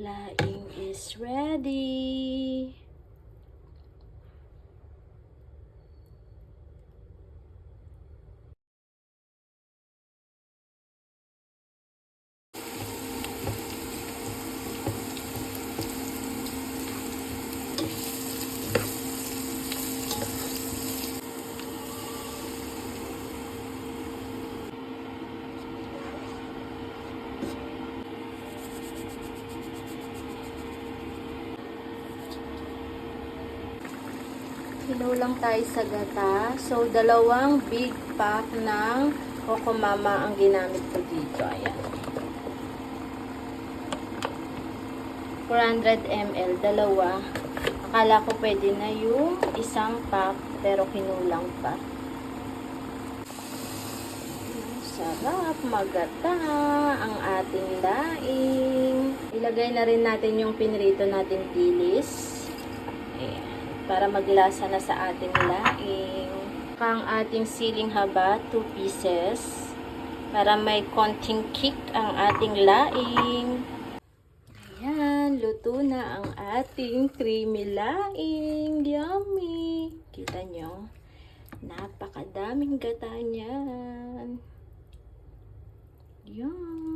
Laing is ready. Hinulang tayo sa gata. So, 2 big pack ng Coco Mama ang ginamit ko dito. Ayan. 400 ml, 2. Akala ko pwede na yung 1 pack, pero kinulang pa. Sarap magata ang ating daing. Ilagay na rin natin yung pinrito natin dilis. Ayan. Para maglasa na sa ating laing. Ang ating siling haba, 2 pieces. Para may konting kick ang ating laing. Ayan, luto na ang ating creamy laing. Yummy! Kita nyo? Napakadaming gata niyan. Yum!